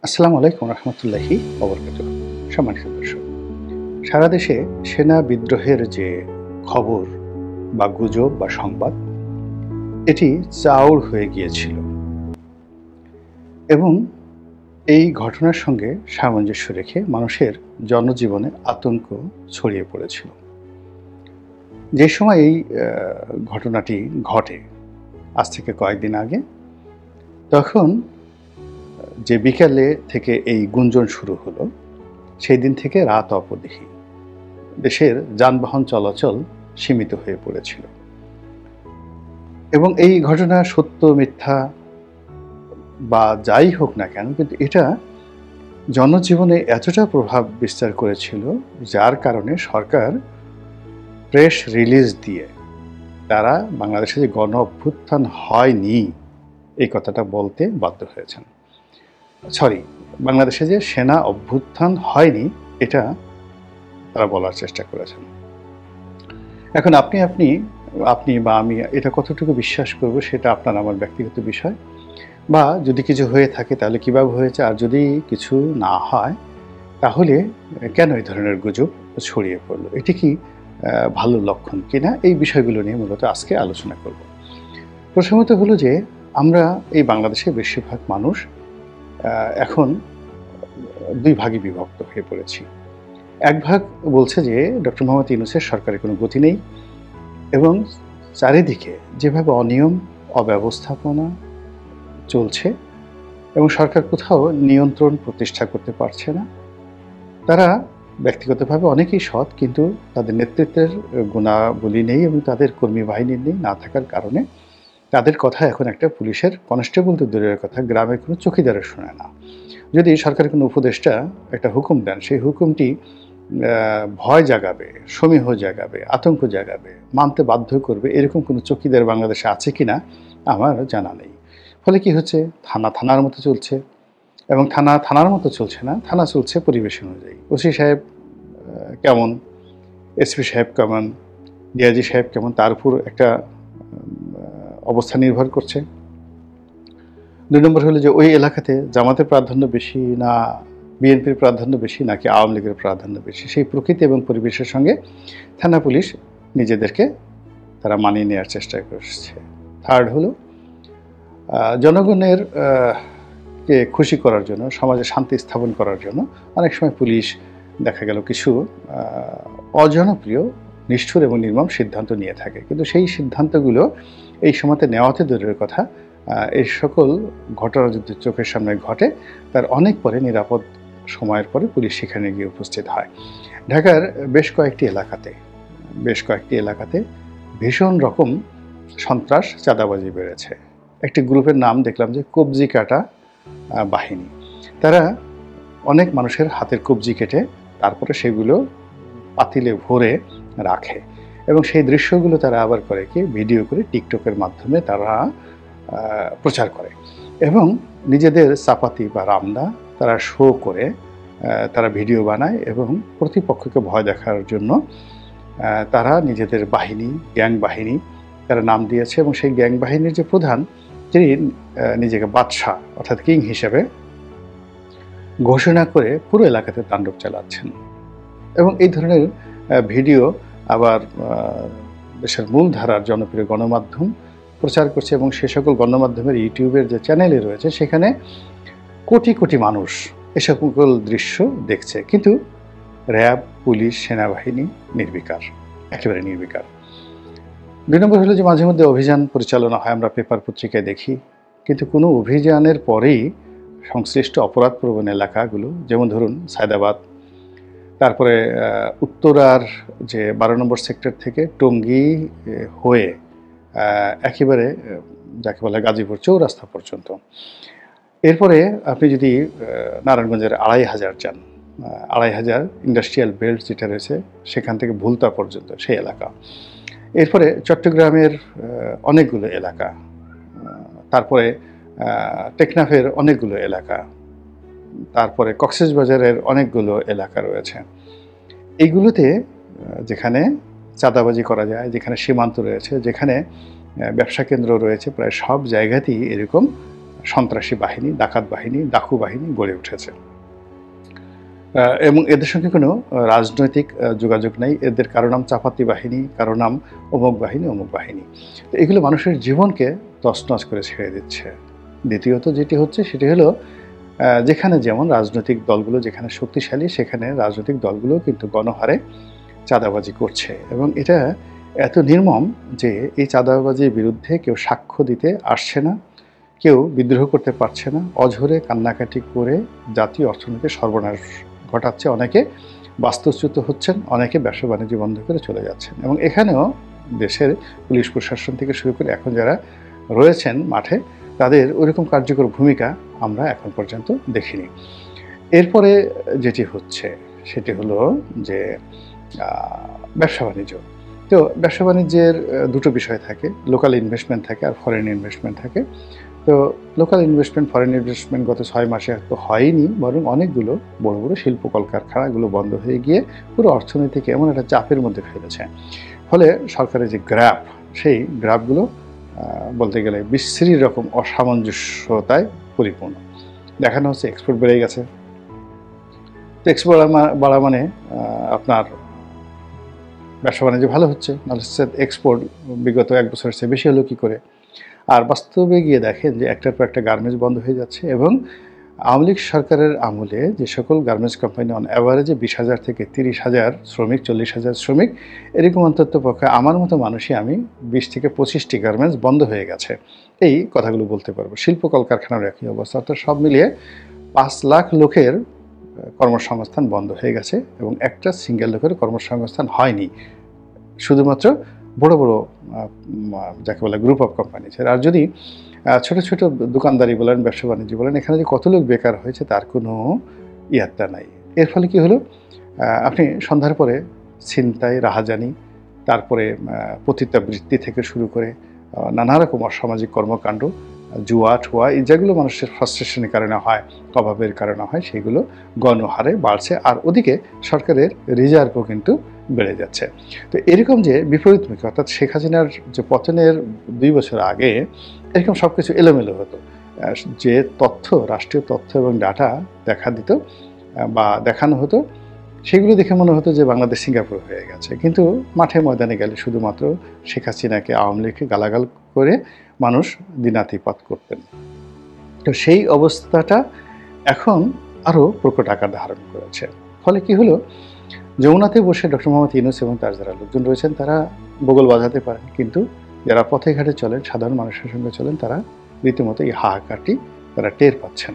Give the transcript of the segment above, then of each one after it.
আসসালামু আলাইকুম রহমতুল্লাহি ওবরকাতুহু। সম্মানিত দর্শক, সারা দেশে সেনা বিদ্রোহের যে খবর বা গুজব বা সংবাদ, এটি চাউর হয়ে গিয়েছিল এবং এই ঘটনার সঙ্গে সামঞ্জস্য রেখে মানুষের জনজীবনে আতঙ্ক ছড়িয়ে পড়েছিল। যে সময় এই ঘটনাটি ঘটে, আজ থেকে কয়েকদিন আগে, তখন যে বিকালে থেকে এই গুঞ্জন শুরু হলো, সেই দিন থেকে রাত অবধি দেশের যানবাহন চলাচল সীমিত হয়ে পড়েছিল এবং এই ঘটনা সত্য মিথ্যা বা যাই হোক না কেন, কিন্তু এটা জনজীবনে এতটা প্রভাব বিস্তার করেছিল, যার কারণে সরকার প্রেস রিলিজ দিয়ে তারা বাংলাদেশে যে গণ অভ্যুত্থান হয়নি এই কথাটা বলতে বাধ্য হয়েছেন। বাংলাদেশে যে সেনা অভ্যুত্থান হয়নি এটা তারা বলার চেষ্টা করেছেন। এখন আপনি বা আমি এটা কতটুকু বিশ্বাস করব সেটা আপনার আমার ব্যক্তিগত বিষয়, বা যদি কিছু হয়ে থাকে তাহলে কিভাবে হয়েছে, আর যদি কিছু না হয় তাহলে কেন এই ধরনের গুজব ছড়িয়ে পড়লো, এটি কি ভালো লক্ষণ কিনা, এই বিষয়গুলো নিয়ে মূলত আজকে আলোচনা করব। প্রথমত হলো যে আমরা এই বাংলাদেশের বেশিরভাগ মানুষ এখন দুই ভাগে বিভক্ত হয়ে পড়েছি। এক ভাগ বলছে যে ডক্টর মোহাম্মদ ইউনূসের সরকারের কোনো গতি নেই এবং চারিদিকে যেভাবে অনিয়ম অব্যবস্থাপনা চলছে এবং সরকার কোথাও নিয়ন্ত্রণ প্রতিষ্ঠা করতে পারছে না। তারা ব্যক্তিগতভাবে অনেকেই সৎ, কিন্তু তাদের নেতৃত্বের গুণাবলী নেই এবং তাদের কর্মী বাহিনীর নেই, না থাকার কারণে তাদের কথা এখন একটা পুলিশের কনস্টেবল তো দূরের কথা, গ্রামের কোনো চৌকিদারের শোনে না। যদি সরকারের কোনো উপদেষ্টা একটা হুকুম দেন, সেই হুকুমটি ভয় জাগাবে, সমীহ জাগাবে, আতঙ্ক জাগাবে, মানতে বাধ্য করবে, এরকম কোনো চৌকিদার বাংলাদেশে আছে কিনা আমার জানা নেই। ফলে কি হচ্ছে, থানার মতো চলছে এবং থানার মতো চলছে না, থানা চলছে পরিবেশ অনুযায়ী। ওসি সাহেব কেমন, এসপি সাহেব কেমন, ডিআইজি সাহেব কেমন, তার উপর একটা অবস্থা নির্ভর করছে। ২ নম্বর হলো যে ওই এলাকাতে জামাতের প্রাধান্য বেশি না বিএনপির প্রাধান্য বেশি নাকি আওয়ামী লীগের প্রাধান্য বেশি, সেই প্রকৃতি এবং পরিবেশের সঙ্গে থানা পুলিশ নিজেদেরকে তারা মানিয়ে নেওয়ার চেষ্টা করছে। থার্ড হলো জনগণের কে খুশি করার জন্য, সমাজে শান্তি স্থাপন করার জন্য অনেক সময় পুলিশ দেখা গেল কিছু অজনপ্রিয়, নিষ্ঠুর এবং নির্মম সিদ্ধান্ত নিয়ে থাকে, কিন্তু সেই সিদ্ধান্তগুলো এই সময়তে নেওয়াতে দূরের কথা, এই সকল ঘটনা যদি চোখের সামনে ঘটে তার অনেক পরে, নিরাপদ সময়ের পরে পুলিশ সেখানে গিয়ে উপস্থিত হয়। ঢাকার বেশ কয়েকটি এলাকাতে ভীষণ রকম সন্ত্রাস, চাঁদাবাজি বেড়েছে। একটি গ্রুপের নাম দেখলাম যে কবজি কাটা বাহিনী। তারা অনেক মানুষের হাতের কবজি কেটে তারপরে সেগুলো পাতিলে ভরে রাখে এবং সেই দৃশ্যগুলো তারা আবার করে কি ভিডিও করে টিকটকের মাধ্যমে তারা প্রচার করে এবং নিজেদের চাপাতি বা রামদা তারা শো করে তারা ভিডিও বানায় এবং প্রতিপক্ষকে ভয় দেখার জন্য তারা নিজেদের বাহিনী, গ্যাং বাহিনী তারা নাম দিয়েছে এবং সেই গ্যাং বাহিনীর যে প্রধান, তিনি নিজেকে বাদশাহ অর্থাৎ কিং হিসেবে ঘোষণা করে পুরো এলাকাতে তাণ্ডব চালাচ্ছেন এবং এই ধরনের ভিডিও আবার দেশের মূলধারার জনপ্রিয় গণমাধ্যম প্রচার করছে এবং সে সকল গণমাধ্যমের ইউটিউবের যে চ্যানেলে রয়েছে সেখানে কোটি কোটি মানুষ এ সকল দৃশ্য দেখছে, কিন্তু র্যাব, পুলিশ, সেনাবাহিনী নির্বিকার, একেবারে নির্বিকার। ২ নম্বর হলো যে মাঝে মধ্যে অভিযান পরিচালনা হয়, আমরা পেপার পত্রিকায় দেখি, কিন্তু কোনো অভিযানের পরেই সংশ্লিষ্ট অপরাধপ্রবণ এলাকাগুলো, যেমন ধরুন সায়দাবাদ, তারপরে উত্তরার যে ১২ নম্বর সেক্টর থেকে টঙ্গী হয়ে একেবারে যাকে বলে গাজীপুর চৌরাস্তা পর্যন্ত, এরপরে আপনি যদি নারায়ণগঞ্জের ২৫০০ যান, ২৫০০ ইন্ডাস্ট্রিয়াল বেল্ট যেটা রয়েছে সেখান থেকে ভুলতা পর্যন্ত সেই এলাকা, এরপরে চট্টগ্রামের অনেকগুলো এলাকা, তারপরে টেকনাফের অনেকগুলো এলাকা, তারপরে কক্সবাজারের অনেকগুলো এলাকা রয়েছে। এইগুলোতে যেখানে চাঁদাবাজি করা যায়, যেখানে সীমান্ত রয়েছে, যেখানে ব্যবসা কেন্দ্র রয়েছে, প্রায় সব জায়গাতেই এরকম সন্ত্রাসী বাহিনী, ডাকাত বাহিনী, ডাকু বাহিনী গড়ে উঠেছে। এবং এদের সঙ্গে কোনো রাজনৈতিক যোগাযোগ নেই। এদের কারো নাম চাপাতি বাহিনী, কারো নাম অমুক বাহিনী, অমুক বাহিনী। তো এগুলো মানুষের জীবনকে তছনছ করে ছেড়ে দিচ্ছে। দ্বিতীয়ত যেটি হচ্ছে সেটি হলো যেখানে যেমন রাজনৈতিক দলগুলো যেখানে শক্তিশালী, সেখানে রাজনৈতিক দলগুলো কিন্তু গণহারে চাঁদাবাজি করছে, এবং এটা এত নির্মম যে এই চাঁদাবাজির বিরুদ্ধে কেউ সাক্ষ্য দিতে আসছে না, কেউ বিদ্রোহ করতে পারছে না, অঝরে কান্নাকাটি করে জাতীয় অর্থনীতির সর্বনাশ ঘটাচ্ছে। অনেকে বাস্তুচ্যুত হচ্ছেন, অনেকে ব্যবসা বাণিজ্য বন্ধ করে চলে যাচ্ছেন, এবং এখানেও দেশের পুলিশ প্রশাসন থেকে শুরু করে এখন যারা রয়েছেন মাঠে, তাদের ওইরকম কার্যকর ভূমিকা আমরা এখন পর্যন্ত দেখিনি। এরপরে যেটি হচ্ছে সেটি হলো যে ব্যবসা বাণিজ্য। তো ব্যবসা বাণিজ্যের দুটো বিষয় থাকে, লোকাল ইনভেস্টমেন্ট থাকে আর ফরেন ইনভেস্টমেন্ট থাকে। তো লোকাল ইনভেস্টমেন্ট, ফরেন ইনভেস্টমেন্ট গত 6 মাসে তো হয়নি, বরং অনেকগুলো বড় বড় শিল্প কলকারখানাগুলো বন্ধ হয়ে গিয়ে পুরো অর্থনীতিকে এমন একটা চাপের মধ্যে ফেলেছে। ফলে সরকারের যে গ্রাফ, সেই গ্রাফগুলো বলতে গেলে বিশ্রী রকম অসামঞ্জস্যতায় পরিপূর্ণ। দেখানো হচ্ছে এক্সপোর্ট বেড়ে গেছে। তো এক্সপোর্ট বাড়া মানে আপনার ব্যবসা বাণিজ্য ভালো হচ্ছে, নাহলে এক্সপোর্ট বিগত 1 বছরের চেয়ে বেশি হলো কী করে? আর বাস্তবে গিয়ে দেখেন যে একটার পর একটা গার্মেন্টস বন্ধ হয়ে যাচ্ছে, এবং আওয়ামী লীগ সরকারের আমলে যে সকল গার্মেন্টস কোম্পানি অন অ্যাভারেজে 20,000 থেকে 30,000 শ্রমিক, 40,000 শ্রমিক, এরকম অন্তত পক্ষে আমার মতো মানুষই আমি 20 থেকে 25টি গার্মেন্টস বন্ধ হয়ে গেছে, এই কথাগুলো বলতে পারবো। শিল্প কলকারখানার একই অবস্থা। অর্থাৎ সব মিলিয়ে 5 লাখ লোকের কর্মসংস্থান বন্ধ হয়ে গেছে, এবং একটা সিঙ্গেল লোকের কর্মসংস্থান হয়নি, শুধুমাত্র বড় বড় যাকে বলে গ্রুপ অফ কোম্পানিজ। আর যদি ছোট ছোট দোকানদারি বলেন, ব্যবসা বাণিজ্য বলেন, এখানে যে কত লোক বেকার হয়েছে তার কোনো ইয়াত্তা নাই। এর ফলে কি হলো, আপনি সন্ধ্যার পরে ছিনতাই, রাহাজানি, তারপরে পতিতাবৃত্তি থেকে শুরু করে নানা রকম অসামাজিক কর্মকাণ্ড, জুয়া ঠুয়া, এই যেগুলো মানুষের ফ্রাস্ট্রেশনের কারণে হয়, অভাবের কারণে হয়, সেগুলো গণহারে বাড়ছে। আর ওদিকে সরকারের রিজার্ভও কিন্তু বেড়ে যাচ্ছে। তো এরকম যে বিপরীতমুখী, অর্থাৎ শেখ হাসিনার যে পতনের 2 বছর আগে এরকম সব কিছু এলোমেলো হতো। যে তথ্য, রাষ্ট্রীয় তথ্য এবং ডাটা দেখা দিত বা দেখানো হতো, সেগুলো দেখে মনে হতো যে বাংলাদেশ সিঙ্গাপুর হয়ে গেছে। কিন্তু মাঠে ময়দানে গেলে শুধুমাত্র শেখ হাসিনাকে, আওয়ামী লীগকে গালাগাল করে মানুষ দিনাতিপাত করতেন। তো সেই অবস্থাটা এখন আরও প্রকট আকার ধারণ করেছে। ফলে কি হলো, যমুনাতে বসে ডক্টর মোহাম্মদ ইউনূস এবং তার যারা লোকজন রয়েছেন তারা বগল বাজাতে পারেন, কিন্তু যারা পথে ঘাটে চলেন, সাধারণ মানুষের সঙ্গে চলেন, তারা রীতিমতো এই হাহাকারটি তারা টের পাচ্ছেন।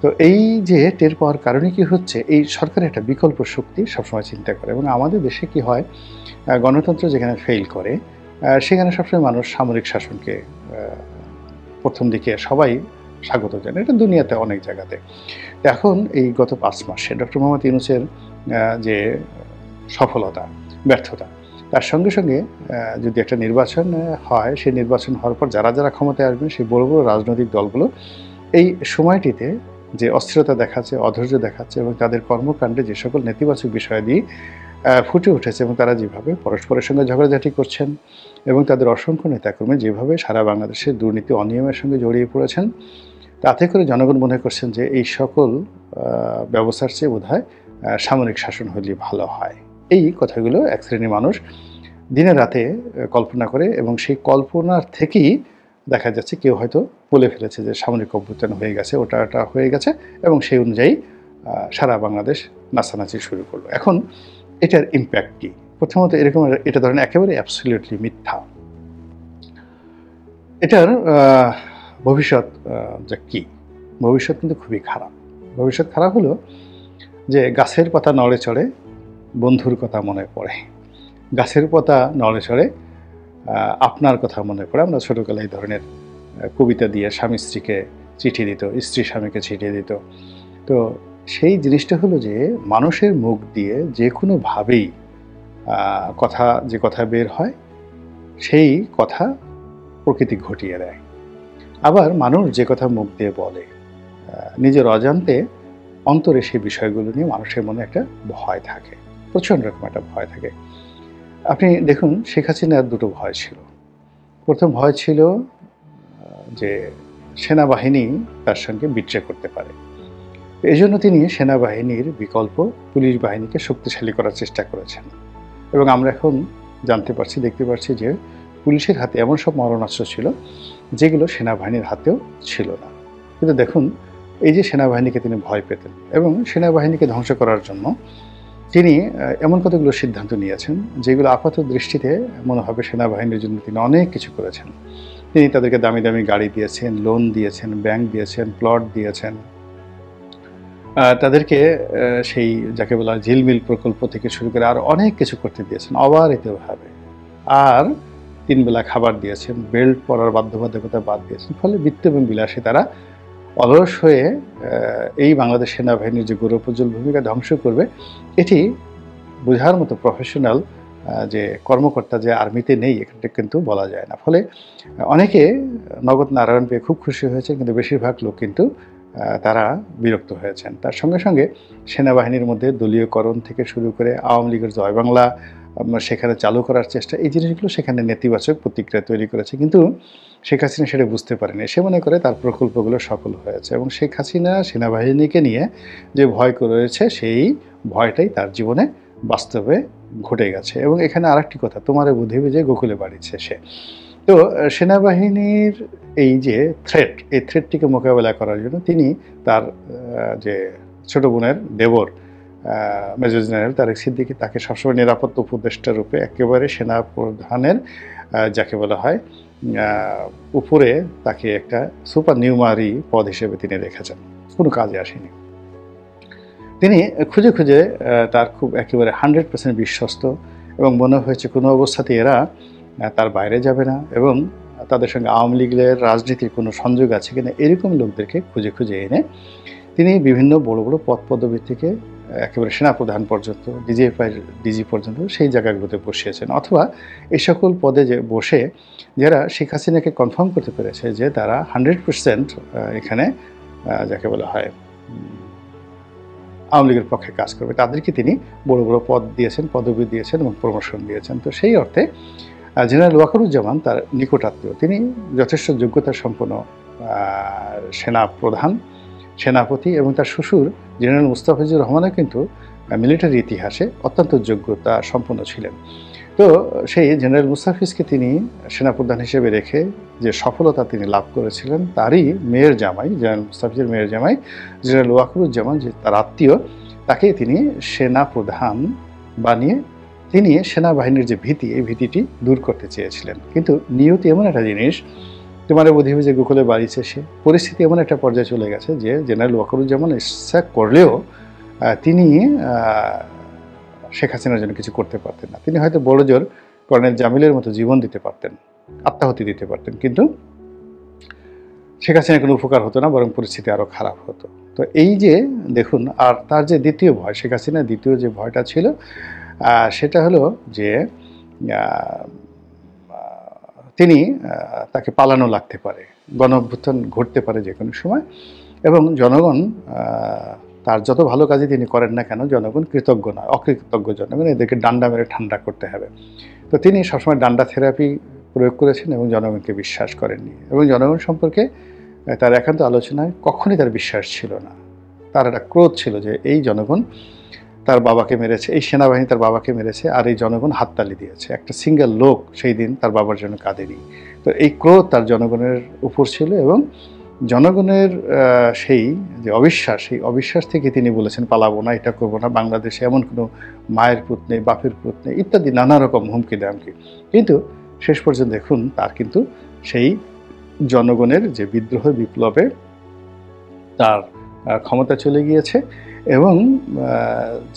তো এই যে টের পাওয়ার কারণে কি হচ্ছে, এই সরকারের একটা বিকল্প শক্তি সবসময় চিন্তা করে। এবং আমাদের দেশে কি হয়, গণতন্ত্র যেখানে ফেল করে সেখানে সবসময় মানুষ সামরিক শাসনকে প্রথম দিকে সবাই স্বাগত জানায়, এটা দুনিয়াতে অনেক জায়গাতে। এখন এই গত 5 মাসে ডক্টর মোহাম্মদ ইউনূসের যে সফলতা, ব্যর্থতা, তার সঙ্গে সঙ্গে যদি একটা নির্বাচন হয়, সেই নির্বাচন হওয়ার পর যারা যারা ক্ষমতায় আসবেন, সেই বড় বড় রাজনৈতিক দলগুলো এই সময়টিতে যে অস্থিরতা দেখাচ্ছে, অধৈর্য দেখাচ্ছে, এবং তাদের কর্মকাণ্ডে যে সকল নেতিবাচক বিষয়াদি ফুটে উঠেছে, এবং তারা যেভাবে পরস্পরের সঙ্গে ঝগড়াঝাটি করছেন, এবং তাদের অসংখ্য নেতাকর্মী যেভাবে সারা বাংলাদেশের দুর্নীতি অনিয়মের সঙ্গে জড়িয়ে পড়েছেন, তাতে করে জনগণ মনে করছেন যে এই সকল ব্যবস্থার চেয়ে বোধহয় সামরিক শাসন হলে ভালো হয়। এই কথাগুলো এক শ্রেণীর মানুষ দিনে রাতে কল্পনা করে, এবং সেই কল্পনার থেকেই দেখা যাচ্ছে কেউ হয়তো বলে ফেলেছে যে সামরিক অভ্যুত্থান হয়ে গেছে, ওটা হয়ে গেছে, এবং সেই অনুযায়ী সারা বাংলাদেশ নাচানাচি শুরু করলো। এখন এটার ইম্প্যাক্ট কী? প্রথমত এরকম, এটা ধরেন একেবারে অ্যাবসলিউটলি মিথ্যা। এটার ভবিষ্যৎ যে কী, ভবিষ্যৎ কিন্তু খুবই খারাপ। ভবিষ্যৎ খারাপ হলো যে গাছের পাতা নড়ে চড়ে বন্ধুর কথা মনে পড়ে, গাছের পাতা নড়ে চড়ে আপনার কথা মনে পড়ে। আমরা ছোটোবেলায় এই ধরনের কবিতা দিয়ে স্বামী স্ত্রীকে চিঠি দিত, স্ত্রী স্বামীকে চিঠি দিত। তো সেই জিনিসটা হলো যে মানুষের মুখ দিয়ে যে কোনোভাবেই যে কথা বের হয়, সেই কথা প্রকৃতি ঘটিয়ে দেয়। আবার মানুষ যে কথা মুখ দিয়ে বলে, নিজের অজান্তে অন্তরে সেই বিষয়গুলো নিয়ে মানুষের মনে একটা ভয় থাকে, প্রচণ্ড রকম একটা ভয় থাকে। আপনি দেখুন, শেখ হাসিনার দুটো ভয় ছিল। প্রথম ভয় ছিল যে সেনাবাহিনী তার সঙ্গে বিট্রে করতে পারে। এই জন্য তিনি সেনাবাহিনীর বিকল্প পুলিশ বাহিনীকে শক্তিশালী করার চেষ্টা করেছেন। এবং আমরা এখন জানতে পারছি, দেখতে পাচ্ছি যে পুলিশের হাতে এমন সব মারণাস্ত্র ছিল যেগুলো সেনাবাহিনীর হাতেও ছিল না। কিন্তু দেখুন, এই যে সেনাবাহিনীকে তিনি ভয় পেতেন এবং সেনাবাহিনীকে ধ্বংস করার জন্য তিনি এমন কতগুলো সিদ্ধান্ত নিয়েছেন যেগুলো আপাত দৃষ্টিতে মনে হবে সেনাবাহিনীর জন্য তিনি অনেক কিছু করেছেন। তিনি তাদেরকে দামি দামি গাড়ি দিয়েছেন, লোন দিয়েছেন, ব্যাংক দিয়েছেন, প্লট দিয়েছেন, তাদেরকে সেই যাকে বলা ঝিলমিল প্রকল্প থেকে শুরু করে আর অনেক কিছু করতে দিয়েছেন অবারিতভাবে। আর 3 বেলা খাবার দিয়েছেন, বেল্ট পরার বাধ্যবাধকতা বাদ দিয়েছেন। ফলে বৃত্ত এবং বিলাসে তারা অলস হয়ে এই বাংলাদেশ সেনাবাহিনীর যে গৌরবোজ্জ্বল ভূমিকা ধ্বংস করবে, এটি বোঝার মতো প্রফেশনাল যে কর্মকর্তা যে আর্মিতে নেই, এটা কিন্তু বলা যায় না। ফলে অনেকে নগদ নারায়ণ পেয়ে খুব খুশি হয়েছে, কিন্তু বেশিরভাগ লোক কিন্তু তারা বিরক্ত হয়েছেন। তার সঙ্গে সঙ্গে সেনাবাহিনীর মধ্যে দলীয়করণ থেকে শুরু করে আওয়ামী লীগের জয় বাংলা সেখানে চালু করার চেষ্টা, এই জিনিসগুলো সেখানে নেতিবাচক প্রতিক্রিয়া তৈরি করেছে। কিন্তু শেখ হাসিনা সেটা বুঝতে পারেনি। সে মনে করে তার প্রকল্পগুলো সফল হয়েছে এবং শেখ হাসিনা সেনাবাহিনীকে নিয়ে যে ভয় করেছে, সেই ভয়টাই তার জীবনে বাস্তবে ঘটে গেছে। এবং এখানে আরেকটি কথা, তোমারে বুদ্ধিবে যে গোকুলে বাড়িছে সে। তো সেনাবাহিনীর এই যে থ্রেট, এই থ্রেটটিকে মোকাবেলা করার জন্য তিনি তার যে ছোট বোনের দেবর মেজর জেনারেল তারেক সিদ্দিকী, তাকে সবসময় নিরাপত্তা উপদেষ্টা রূপে একেবারে সেনা প্রধানের যাকে বলা হয় উপরে তাকে একটা সুপার নিউমারি পদ হিসেবে তিনি রেখেছেন। কোনো কাজে আসেনি। তিনি খুঁজে খুঁজে তার খুব একেবারে 100% বিশ্বস্ত এবং মনে হয়েছে কোনো অবস্থাতেই এরা তার বাইরে যাবে না এবং তাদের সঙ্গে আওয়ামী লীগের রাজনীতির কোনো সংযোগ আছে কিনা এরকম লোকদেরকে খুঁজে খুঁজে এনে তিনি বিভিন্ন বড় বড় পদ পদবি থেকে একেবারে সেনাপ্রধান পর্যন্ত, ডিজি পর্যন্ত সেই জায়গাগুলোতে বসিয়েছেন। অথবা এই সকল পদে যে বসে যারা শেখ হাসিনাকে কনফার্ম করতে পেরেছে যে তারা 100% এখানে যাকে বলা হয় আওয়ামী লীগের পক্ষে কাজ করবে, তাদেরকে তিনি বড় বড় পদ দিয়েছেন, পদবি দিয়েছেন এবং প্রমোশন দিয়েছেন। তো সেই অর্থে জেনারেল ওয়াকারুজ্জামান তার নিকটাত্মীয়, তিনি যথেষ্ট যোগ্যতা সম্পন্ন সেনা প্রধান, সেনাপতি এবং তার শ্বশুর জেনারেল মুস্তাফিজুর রহমানও কিন্তু মিলিটারি ইতিহাসে অত্যন্ত যোগ্যতা সম্পন্ন ছিলেন। তো সেই জেনারেল মুস্তাফিজকে তিনি সেনাপ্রধান হিসেবে রেখে যে সফলতা তিনি লাভ করেছিলেন, তারই মেয়ের জামাই, জেনারেল মুস্তাফিজের মেয়ের জামাই জেনারেল ওয়াকারুজ্জামান, যে তার আত্মীয়, তাকে তিনি সেনাপ্রধান বানিয়ে তিনি সেনাবাহিনীর যে ভীতি, এই ভীতিটি দূর করতে চেয়েছিলেন। কিন্তু নিয়তি এমন একটা জিনিস, তোমার বুদ্ধিবে যে গোকুলে বাড়িছে সে, পরিস্থিতি এমন একটা পর্যায়ে চলে গেছে যে জেনারেল ওয়াকারুজ্জামান ইচ্ছা করলেও তিনি শেখ হাসিনার জন্য কিছু করতে পারতেন না। তিনি হয়তো বড়জোর কর্নেল জামিলের মতো জীবন দিতে পারতেন, আত্মাহুতি দিতে পারতেন, কিন্তু শেখ হাসিনার কোনো উপকার হতো না, বরং পরিস্থিতি আরও খারাপ হতো। তো এই যে দেখুন, আর তার যে দ্বিতীয় ভয়, শেখ হাসিনার দ্বিতীয় যে ভয়টা ছিল সেটা হলো যে তিনি তাকে পালানো লাগতে পারে, গণ অভ্যুত্থান ঘটতে পারে যে কোনো সময়, এবং জনগণ তার যত ভালো কাজই তিনি করেন না কেন, জনগণ কৃতজ্ঞ নয়, অকৃতজ্ঞ জনগণ, এদেরকে ডান্ডা মেরে ঠান্ডা করতে হবে। তো তিনি সবসময় ডান্ডা থেরাপি প্রয়োগ করেছেন এবং জনগণকে বিশ্বাস করেননি। এবং জনগণ সম্পর্কে তার একান্ত আলোচনায় কখনই তার বিশ্বাস ছিল না। তার একটা ক্রোধ ছিল যে এই জনগণ তার বাবাকে মেরেছে, এই সেনাবাহিনী তার বাবাকে মেরেছে, আর এই জনগণ হাততালি দিয়েছে, একটা সিঙ্গেল লোক সেই দিন তার বাবার জন্য কাঁদেনি। তো এই ক্রোধ তার জনগণের উপর ছিল এবং জনগণের সেই যে অবিশ্বাস, সেই অবিশ্বাস থেকে তিনি বলেছেন পালাবো না, এটা করবো না, বাংলাদেশে এমন কোনো মায়ের পুত নেই, বাপের পুত নেই, ইত্যাদি নানা রকম হুমকি দামকি। কিন্তু শেষ পর্যন্ত দেখুন তার কিন্তু সেই জনগণের যে বিদ্রোহ, বিপ্লবে তার ক্ষমতা চলে গিয়েছে এবং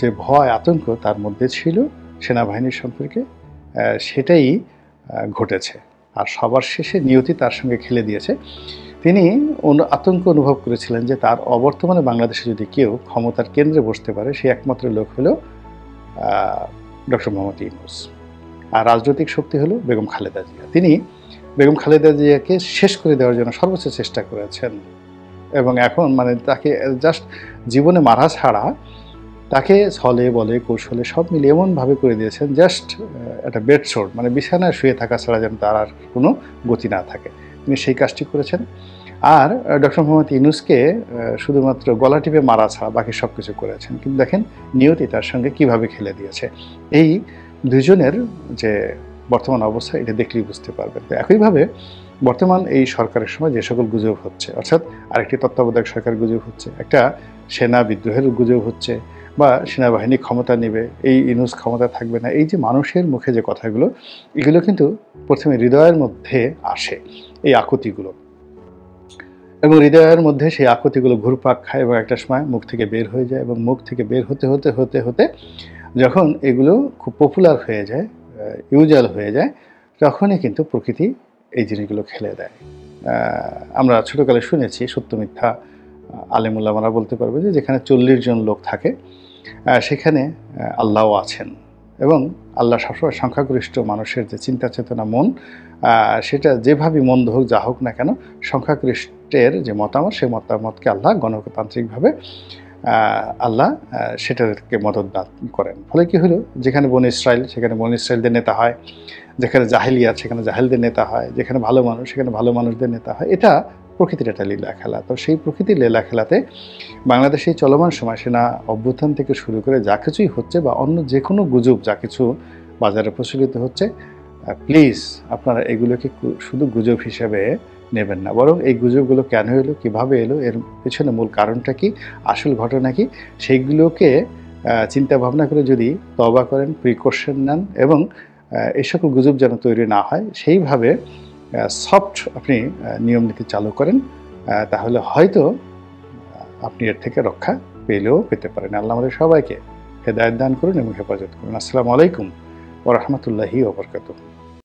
যে ভয় আতঙ্ক তার মধ্যে ছিল সেনাবাহিনীর সম্পর্কে, সেটাই ঘটেছে। আর সবার শেষে নিয়তি তার সঙ্গে খেলে দিয়েছে। তিনি আতঙ্ক অনুভব করেছিলেন যে তার অবর্তমানে বাংলাদেশে যদি কেউ ক্ষমতার কেন্দ্রে বসতে পারে, সে একমাত্র লোক হলো ডক্টর মোহাম্মদ ইউনূস, আর রাজনৈতিক শক্তি হলো বেগম খালেদা জিয়া। তিনি বেগম খালেদা জিয়াকে শেষ করে দেওয়ার জন্য সর্বোচ্চ চেষ্টা করেছেন এবং এখন মানে তাকে জাস্ট জীবনে মারা ছাড়া তাকে ছলে বলে কৌশলে সব মিলে এমনভাবে করে দিয়েছেন, জাস্ট একটা বেডশোর, মানে বিছানায় শুয়ে থাকা ছাড়া যেন তার আর কোনো গতি না থাকে। তিনি সেই কাজটি করেছেন। আর ডক্টর মোহাম্মদ ইউনূসকে শুধুমাত্র গলা টিপে মারা ছাড়া বাকি সব কিছু করেছেন। কিন্তু দেখেন নিয়তি তার সঙ্গে কিভাবে খেলে দিয়েছে। এই দুজনের যে বর্তমান অবস্থা এটা দেখলেই বুঝতে পারবেন। তো একইভাবে বর্তমান এই সরকারের সময় যে সকল গুজব হচ্ছে, অর্থাৎ আরেকটি তত্ত্বাবধায়ক সরকার গুজব হচ্ছে, একটা সেনা বিদ্রোহের গুজব হচ্ছে, বা সেনাবাহিনী ক্ষমতা নেবে, এই ইউনূস ক্ষমতা থাকবে না, এই যে মানুষের মুখে যে কথাগুলো, এগুলো কিন্তু প্রথমে হৃদয়ের মধ্যে আসে এই আকুতিগুলো, এবং হৃদয়ের মধ্যে সেই আকুতিগুলো ঘুরপাক খায় এবং একটা সময় মুখ থেকে বের হয়ে যায়, এবং মুখ থেকে বের হতে হতে হতে হতে যখন এগুলো খুব পপুলার হয়ে যায়, ইউজাল হয়ে যায়, তখনই কিন্তু প্রকৃতি এই জিনিসগুলো খেলে দেয়। আমরা ছোটোকালে শুনেছি, সত্য মিথ্যা আলেমুল্লামারা বলতে পারবে যে যেখানে 40 জন লোক থাকে সেখানে আল্লাহও আছেন, এবং আল্লাহ সবসময় সংখ্যাগরিষ্ঠ মানুষের যে চিন্তা চেতনা মন, সেটা যেভাবেই মন্দ হোক যা হোক না কেন, সংখ্যাগরিষ্ঠের যে মতামত, সেই মতামতকে আল্লাহ গণতান্ত্রিকভাবে আল্লাহ সেটাকে মদত দান করেন। ফলে কী হলো, যেখানে বনী ইসরাইল সেখানে বনী ইসরাইলদের নেতা হয়, যেখানে জাহেলিয়াত সেখানে জাহেলদের নেতা হয়, যেখানে ভালো মানুষ সেখানে ভালো মানুষদের নেতা হয়। এটা প্রকৃতির একটা লীলা খেলা। তো সেই প্রকৃতির লীলা খেলাতে বাংলাদেশে চলমান সময় সেনা অভ্যুত্থান থেকে শুরু করে যা কিছুই হচ্ছে, বা অন্য যে কোনো গুজব যা কিছু বাজারে প্রচলিত হচ্ছে, প্লিজ আপনারা এগুলোকে শুধু গুজব হিসেবে নেবেন না, বরং এই গুজবগুলো কেন এলো, কীভাবে এলো, এর পেছনে মূল কারণটা কি, আসল ঘটনা কি, সেইগুলোকে চিন্তা ভাবনা করে যদি তওবা করেন, প্রিকশন নেন, এবং এই সকল গুজব যেন তৈরি না হয় সেইভাবে সফট আপনি নিয়ম নীতি চালু করেন, তাহলে হয়তো আপনি এর থেকে রক্ষা পেতে পারেন। আল্লাহ আমাদের সবাইকে হেদায়েত দান করুন এবং হেফাজত করুন। আসসালামু আলাইকুম ওয়া রাহমাতুল্লাহি ওয়া বারাকাতুহু।